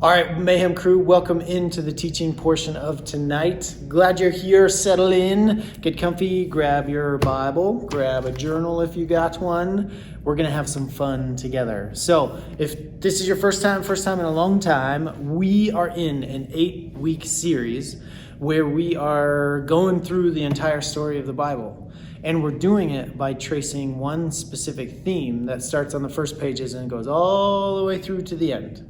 All right, Mayhem crew, welcome into the teaching portion of tonight. Glad you're here. Settle in, get comfy, grab your Bible, grab a journal if you got one. We're going to have some fun together. So if this is your first time in a long time, we are in an 8-week series where we are going through the entire story of the Bible. And we're doing it by tracing one specific theme that starts on the first pages and goes all the way through to the end.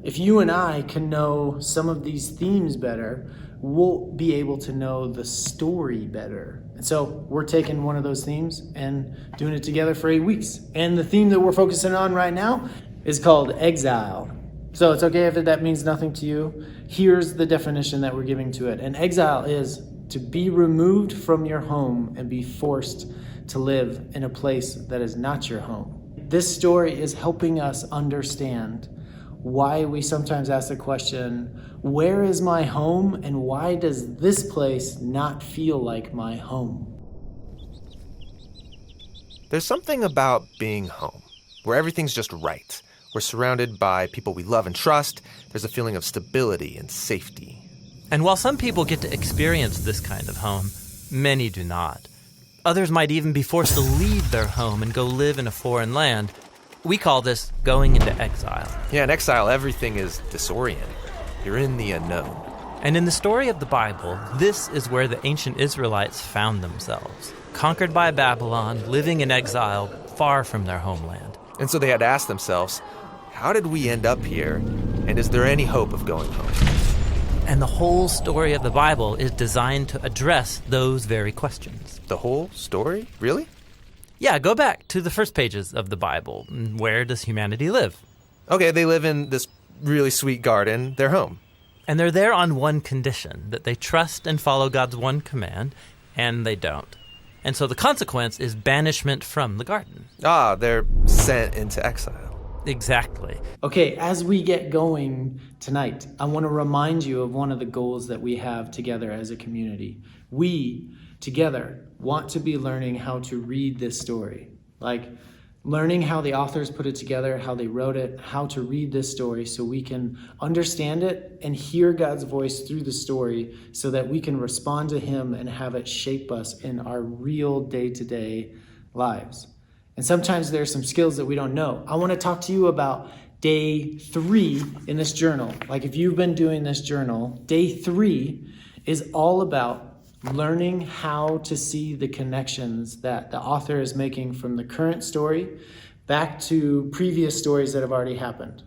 If you and I can know some of these themes better, we'll be able to know the story better. And so we're taking one of those themes and doing it together for 8 weeks. And the theme that we're focusing on right now is called Exile. So it's okay if that means nothing to you. Here's the definition that we're giving to it. And exile is to be removed from your home and be forced to live in a place that is not your home. This story is helping us understand why we sometimes ask the question, where is my home and why does this place not feel like my home? There's something about being home, where everything's just right. We're surrounded by people we love and trust. There's a feeling of stability and safety. And while some people get to experience this kind of home, many do not. Others might even be forced to leave their home and go live in a foreign land. We call this going into exile. Yeah, in exile, everything is disorienting. You're in the unknown. And in the story of the Bible, this is where the ancient Israelites found themselves, conquered by Babylon, living in exile, far from their homeland. And so they had to ask themselves, how did we end up here? And is there any hope of going home? And the whole story of the Bible is designed to address those very questions. The whole story? Really? Yeah, go back to the first pages of the Bible. Where does humanity live? Okay, they live in this really sweet garden. They're home. And they're there on one condition, that they trust and follow God's one command, and they don't. And so the consequence is banishment from the garden. They're sent into exile. Exactly. Okay, as we get going tonight, I want to remind you of one of the goals that we have together as a community. We, together, want to be learning how to read this story. Like learning how the authors put it together, how they wrote it, how to read this story so we can understand it and hear God's voice through the story so that we can respond to Him and have it shape us in our real day-to-day lives. And sometimes there's some skills that we don't know. I want to talk to you about day 3 in this journal. Like if you've been doing this journal, day 3 is all about learning how to see the connections that the author is making from the current story back to previous stories that have already happened.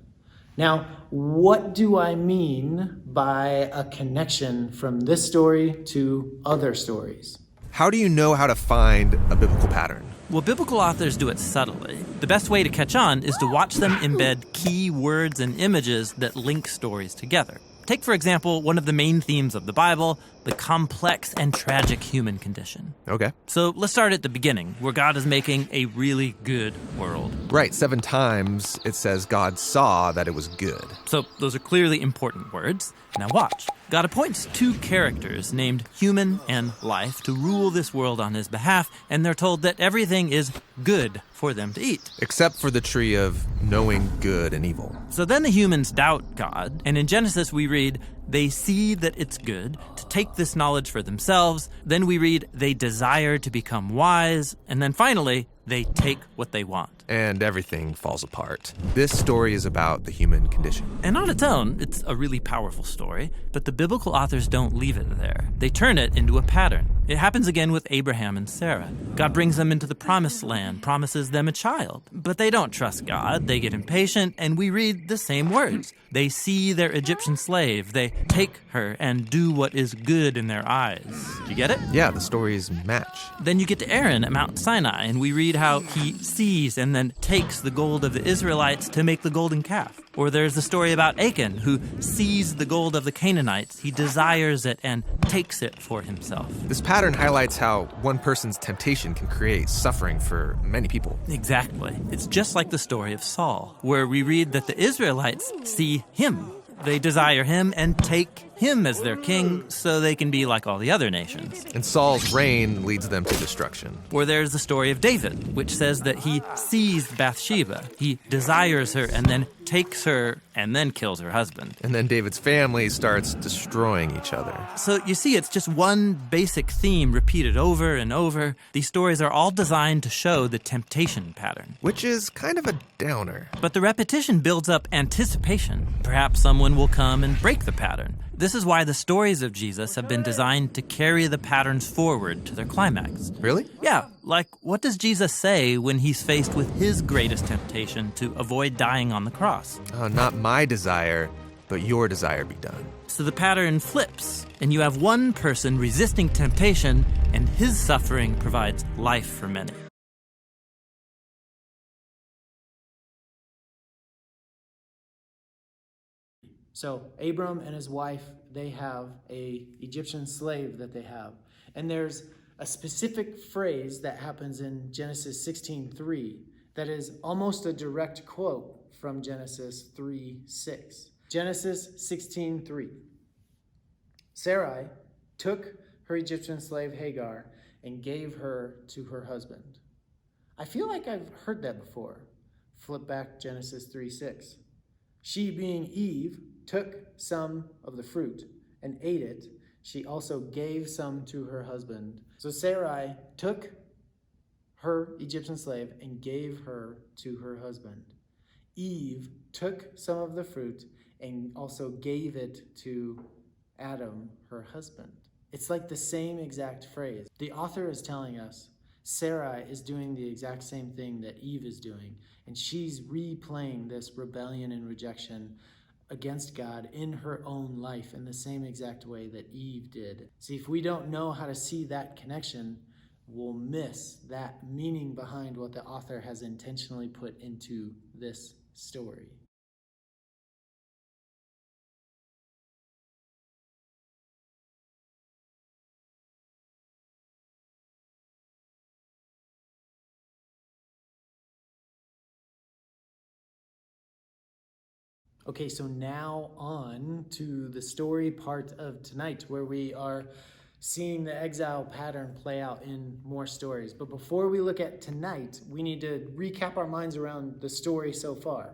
Now, what do I mean by a connection from this story to other stories? How do you know how to find a biblical pattern? Well, biblical authors do it subtly. The best way to catch on is to watch them embed key words and images that link stories together. Take, for example, one of the main themes of the Bible, the complex and tragic human condition. Okay. So let's start at the beginning, where God is making a really good world. Right, 7 times it says God saw that it was good. So those are clearly important words. Now watch. God appoints 2 characters named Human and Life to rule this world on His behalf, and they're told that everything is good for them to eat. Except for the tree of knowing good and evil. So then the humans doubt God, and in Genesis we read, they see that it's good to take this knowledge for themselves. Then we read, they desire to become wise, and then finally, they take what they want. And everything falls apart. This story is about the human condition. And on its own, it's a really powerful story, but the biblical authors don't leave it there. They turn it into a pattern. It happens again with Abraham and Sarah. God brings them into the promised land, promises them a child. But they don't trust God, they get impatient, and we read the same words. They see their Egyptian slave, they take her and do what is good in their eyes. Do you get it? Yeah, the stories match. Then you get to Aaron at Mount Sinai, and we read how he sees and then takes the gold of the Israelites to make the golden calf. Or there's the story about Achan, who sees the gold of the Canaanites. He desires it and takes it for himself. This pattern highlights how one person's temptation can create suffering for many people. Exactly. It's just like the story of Saul, where we read that the Israelites see him. They desire him and take him as their king so they can be like all the other nations. And Saul's reign leads them to destruction. Or there's the story of David, which says that he sees Bathsheba. He desires her and then takes her and then kills her husband. And then David's family starts destroying each other. So you see, it's just one basic theme repeated over and over. These stories are all designed to show the temptation pattern. Which is kind of a downer. But the repetition builds up anticipation. Perhaps someone will come and break the pattern. This is why the stories of Jesus have been designed to carry the patterns forward to their climax. Really? Yeah, like what does Jesus say when he's faced with his greatest temptation to avoid dying on the cross? Not my desire, but your desire be done. So the pattern flips, and you have one person resisting temptation, and his suffering provides life for many. So Abram and his wife, they have a Egyptian slave that they have. And there's a specific phrase that happens in Genesis 16:3 that is almost a direct quote from Genesis 3:6. Genesis 16:3. Sarai took her Egyptian slave Hagar and gave her to her husband. I feel like I've heard that before. Flip back Genesis 3:6. She, being Eve, took some of the fruit and ate it. She also gave some to her husband. So Sarai took her Egyptian slave and gave her to her husband. Eve took some of the fruit and also gave it to Adam, her husband. It's like the same exact phrase. The author is telling us Sarai is doing the exact same thing that Eve is doing, and she's replaying this rebellion and rejection against God in her own life in the same exact way that Eve did. See, if we don't know how to see that connection, we'll miss that meaning behind what the author has intentionally put into this story. Okay, so now on to the story part of tonight, where we are seeing the exile pattern play out in more stories. But before we look at tonight, we need to recap our minds around the story so far.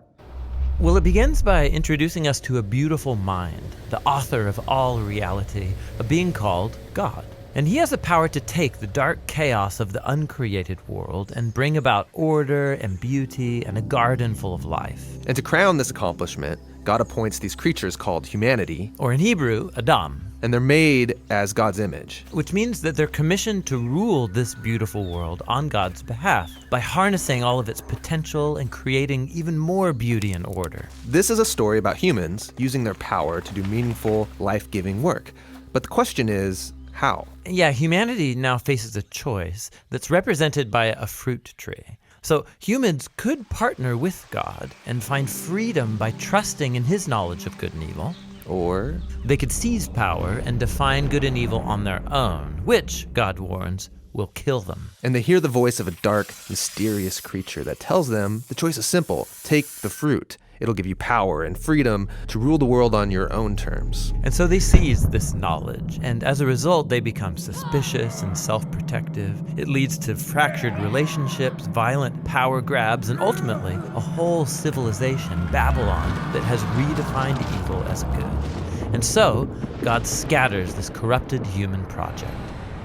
Well, it begins by introducing us to a beautiful mind, the author of all reality, a being called God. And he has the power to take the dark chaos of the uncreated world and bring about order and beauty and a garden full of life. And to crown this accomplishment, God appoints these creatures called humanity, Or in Hebrew, Adam. and they're made as God's image. Which means that they're commissioned to rule this beautiful world on God's behalf by harnessing all of its potential and creating even more beauty and order. This is a story about humans using their power to do meaningful, life-giving work. But the question is, how? Yeah, humanity now faces a choice that's represented by a fruit tree. So humans could partner with God and find freedom by trusting in his knowledge of good and evil. Or They could seize power and define good and evil on their own, which, God warns, will kill them. and they hear the voice of a dark, mysterious creature that tells them the choice is simple. Take the fruit. It'll give you power and freedom to rule the world on your own terms. And so they seize this knowledge, and as a result, they become suspicious and self-protective. It leads to fractured relationships, violent power grabs, and ultimately, a whole civilization, Babylon, that has redefined evil as good. And so, God scatters this corrupted human project.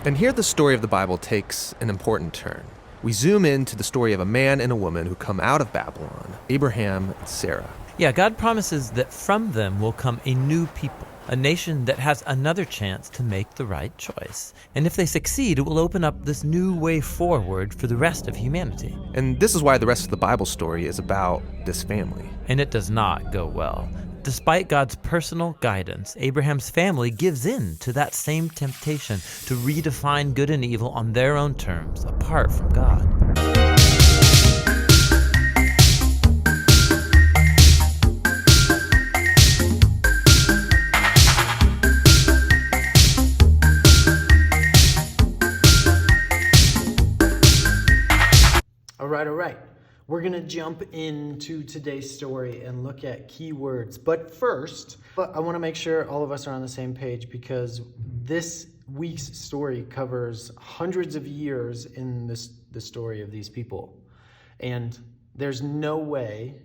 And here the story of the Bible takes an important turn. We zoom into the story of a man and a woman who come out of Babylon, Abraham and Sarah. Yeah, God promises that from them will come a new people, a nation that has another chance to make the right choice. And if they succeed, it will open up this new way forward for the rest of humanity. And this is why the rest of the Bible story is about this family. And it does not go well. Despite God's personal guidance, Abraham's family gives in to that same temptation to redefine good and evil on their own terms, apart from God. All right. we're going to jump into today's story and look at key words. But first, I want to make sure all of us are on the same page, because this week's story covers hundreds of years in the story of these people. And there's no way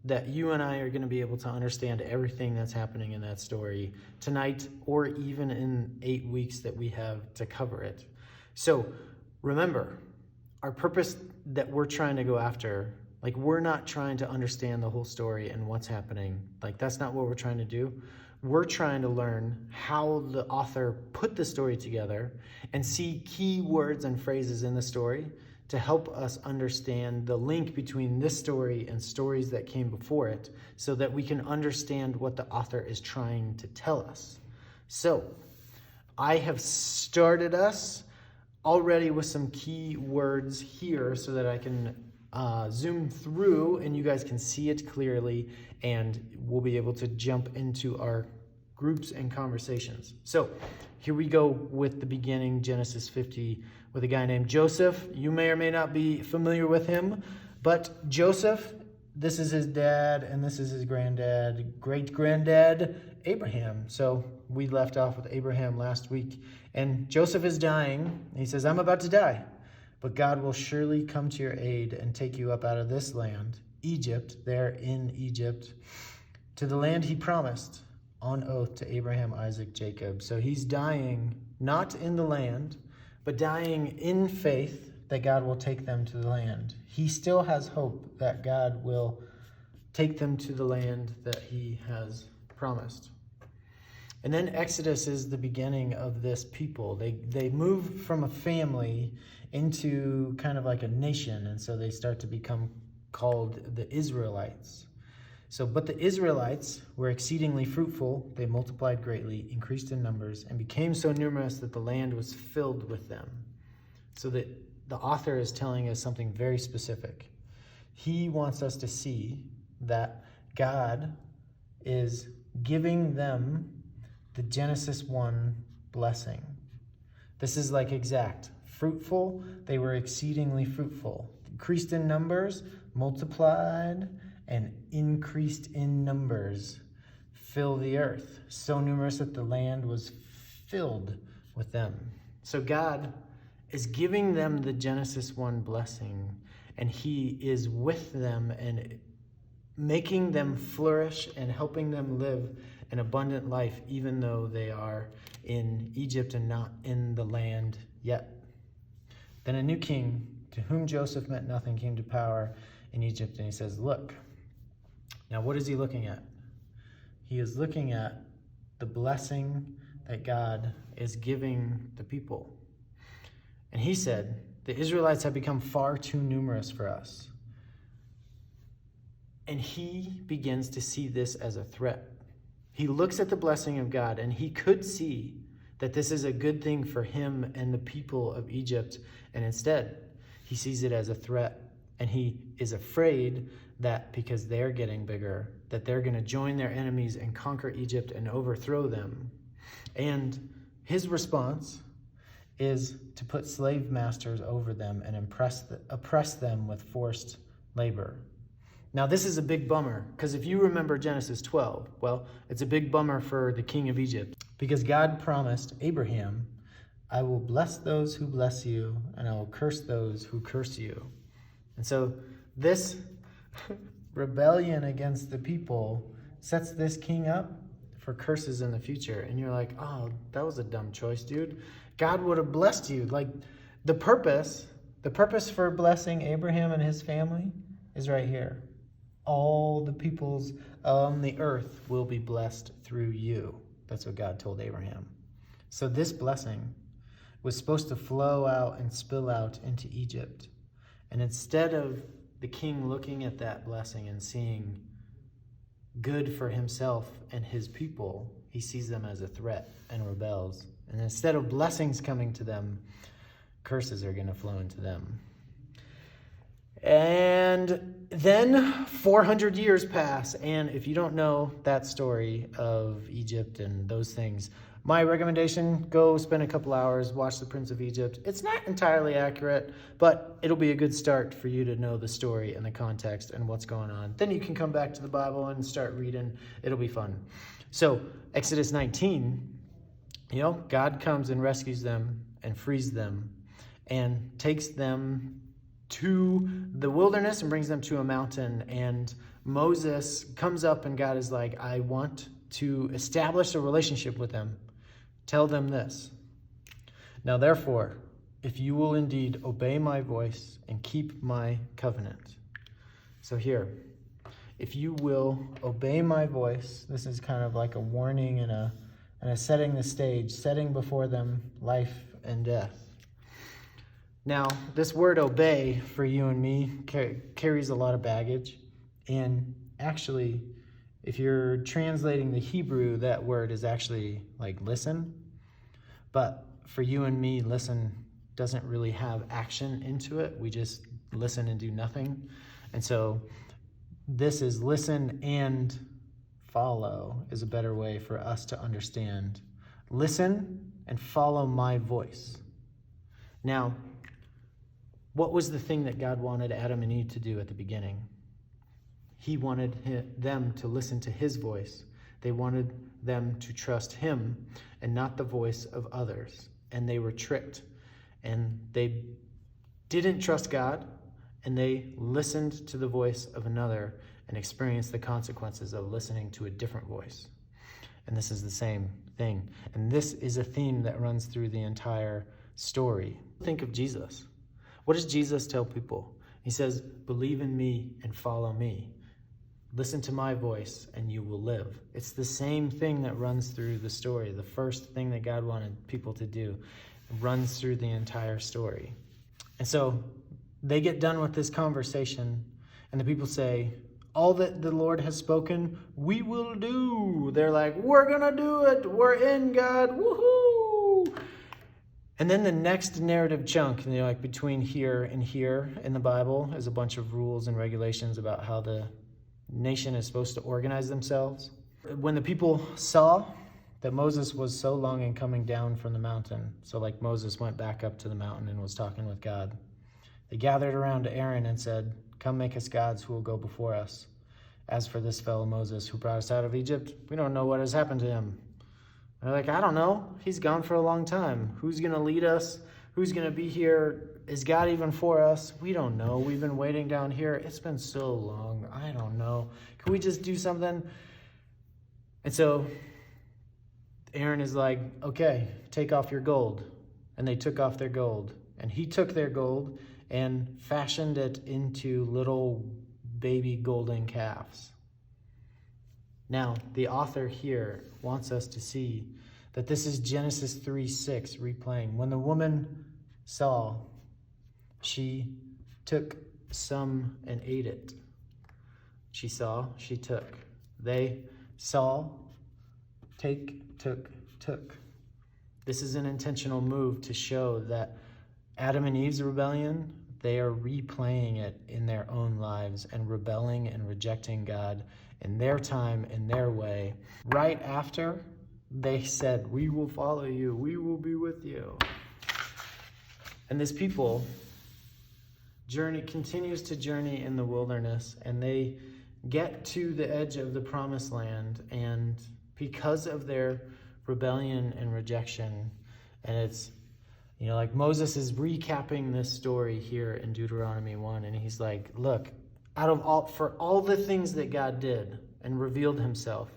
that you and I are going to be able to understand everything that's happening in that story tonight, or even in 8 weeks that we have to cover it. So remember, our purpose that we're trying to go after, like, we're not trying to understand the whole story and what's happening. Like, that's not what we're trying to do. We're trying to learn how the author put the story together and see key words and phrases in the story to help us understand the link between this story and stories that came before it, so that we can understand what the author is trying to tell us. So I have started us already with some key words here so that I can zoom through and you guys can see it clearly, and we'll be able to jump into our groups and conversations. So here we go with the beginning, Genesis 50, with a guy named Joseph. You may or may not be familiar with him, but Joseph, this is his dad, and this is his granddad, great-granddad, Abraham. So we left off with Abraham last week, and Joseph is dying. He says, I'm about to die, but God will surely come to your aid and take you up out of this land, Egypt, there in Egypt, to the land he promised on oath to Abraham, Isaac, Jacob. So he's dying not in the land, but dying in faith that God will take them to the land. He still has hope that God will take them to the land that he has promised. And then Exodus is the beginning of this people. They move from a family into kind of like a nation, and so they start to become called the Israelites. But the Israelites were exceedingly fruitful. They multiplied greatly, increased in numbers, and became so numerous that the land was filled with them. So that the author is telling us something very specific. He wants us to see that God is giving them the Genesis 1 blessing. This is like exact. Fruitful, they were exceedingly fruitful. Increased in numbers, multiplied, and increased in numbers, fill the earth, so numerous that the land was filled with them. So God is giving them the Genesis 1 blessing, and he is with them and making them flourish and helping them live an abundant life, even though they are in Egypt and not in the land yet. Then a new king, to whom Joseph meant nothing, came to power in Egypt, and he says, look. Now, what is he looking at? He is looking at the blessing that God is giving the people. And he said, the Israelites have become far too numerous for us. And he begins to see this as a threat. He looks at the blessing of God, and he could see that this is a good thing for him and the people of Egypt. And instead, he sees it as a threat. And he is afraid that because they're getting bigger, that they're going to join their enemies and conquer Egypt and overthrow them. And his response is to put slave masters over them and oppress them with forced labor. Now, this is a big bummer, because if you remember Genesis 12, well, it's a big bummer for the king of Egypt, because God promised Abraham, I will bless those who bless you, and I will curse those who curse you. And so this rebellion against the people sets this king up for curses in the future. And you're like, oh, that was a dumb choice, dude. God would have blessed you. Like, the purpose for blessing Abraham and his family is right here. All the peoples on the earth will be blessed through you. That's what God told Abraham. So this blessing was supposed to flow out and spill out into Egypt. And instead of the king looking at that blessing and seeing good for himself and his people, he sees them as a threat and rebels. And instead of blessings coming to them, curses are going to flow into them. And then 400 years pass. And if you don't know that story of Egypt and those things, My recommendation, go spend a couple hours, watch The Prince of Egypt. It's not entirely accurate, but it'll be a good start for you to know the story and the context and what's going on. Then you can come back to the Bible and start reading. It'll be fun. So Exodus 19, God comes and rescues them and frees them and takes them to the wilderness and brings them to a mountain. And Moses comes up and God is like, I want to establish a relationship with them. Tell them this. Now, therefore, if you will indeed obey my voice and keep my covenant. So here, if you will obey my voice, this is kind of like a warning and a setting the stage, setting before them life and death. Now, this word obey for you and me carries a lot of baggage. And actually, if you're translating the Hebrew, that word is actually like listen. But for you and me, listen doesn't really have action into it. We just listen and do nothing. And so this is listen and follow is a better way for us to understand. Listen and follow my voice. Now, what was the thing that God wanted Adam and Eve to do at the beginning? He wanted them to listen to his voice. They wanted them to trust him and not the voice of others. And they were tricked. And they didn't trust God, and they listened to the voice of another and experienced the consequences of listening to a different voice. And this is the same thing. And this is a theme that runs through the entire story. Think of Jesus. What does Jesus tell people? He says, believe in me and follow me. Listen to my voice and you will live. It's the same thing that runs through the story. The first thing that God wanted people to do runs through the entire story. And so they get done with this conversation and the people say, all that the Lord has spoken, we will do. They're like, we're going to do it. We're in, God. Woohoo! And then the next narrative chunk, like between here and here in the Bible, is a bunch of rules and regulations about how the nation is supposed to organize themselves. When the people saw that Moses was so long in coming down from the mountain, so like Moses went back up to the mountain and was talking with God, they gathered around Aaron and said, come make us gods who will go before us. As for this fellow Moses who brought us out of Egypt, we don't know what has happened to him. They're like, I don't know. He's gone for a long time. Who's going to lead us? Who's going to be here? Is God even for us? We don't know. We've been waiting down here. It's been so long. I don't know. Can we just do something? And so Aaron is like, okay, take off your gold. And they took off their gold. And he took their gold and fashioned it into little baby golden calves. Now, the author here wants us to see that this is Genesis 3:6 replaying. When the woman saw, she took some and ate it. She saw, she took. They saw, take, took. This is an intentional move to show that Adam and Eve's rebellion, they are replaying it in their own lives and rebelling and rejecting God in their time, in their way. Right after they said, we will follow you, we will be with you. And this people continues to journey in the wilderness, and they get to the edge of the promised land, and because of their rebellion and rejection, and it's, like Moses is recapping this story here in Deuteronomy 1, and he's like, look, for all the things that God did and revealed himself,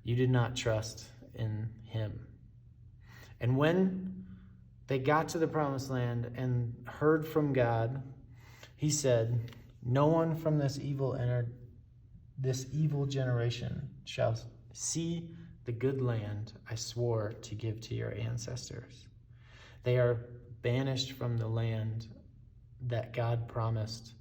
you did not trust in him. And when they got to the promised land and heard from God, he said, no one from this evil generation shall see the good land I swore to give to your ancestors. They are banished from the land that God promised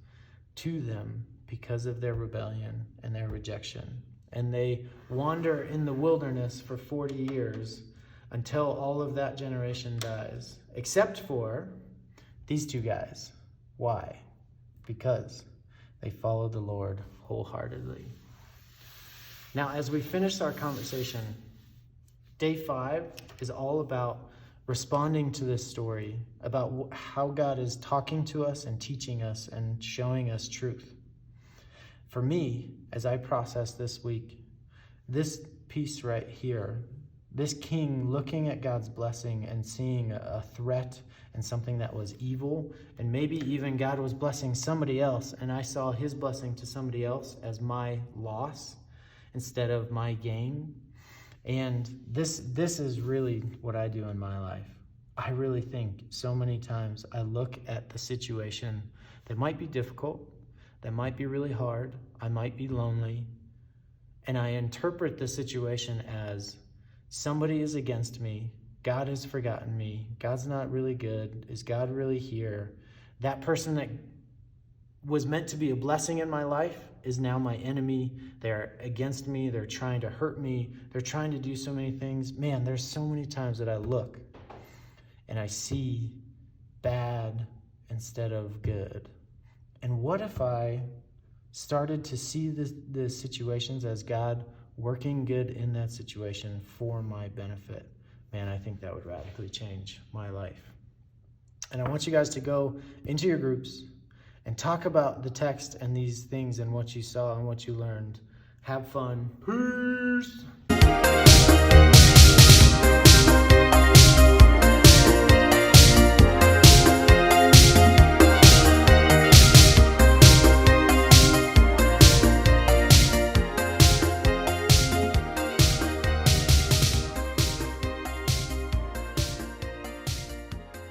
to them because of their rebellion and their rejection. And they wander in the wilderness for 40 years until all of that generation dies, except for these two guys. Why? Because they followed the Lord wholeheartedly. Now, as we finish our conversation, Day 5 is all about responding to this story, about how God is talking to us and teaching us and showing us truth. For me, as I process this week, this piece right here, this king looking at God's blessing and seeing a threat and something that was evil, and maybe even God was blessing somebody else, and I saw his blessing to somebody else as my loss instead of my gain. And this is really what I do in my life. I really think so many times I look at the situation that might be difficult, that might be really hard, I might be lonely, and I interpret the situation as somebody is against me, God has forgotten me, God's not really good, is God really here? That person that was meant to be a blessing in my life is now my enemy. They're against me, they're trying to hurt me, they're trying to do so many things. Man, there's so many times that I look and I see bad instead of good. And what if I started to see the situations as God working good in that situation for my benefit? Man, I think that would radically change my life. And I want you guys to go into your groups and talk about the text and these things and what you saw and what you learned. Have fun. Peace.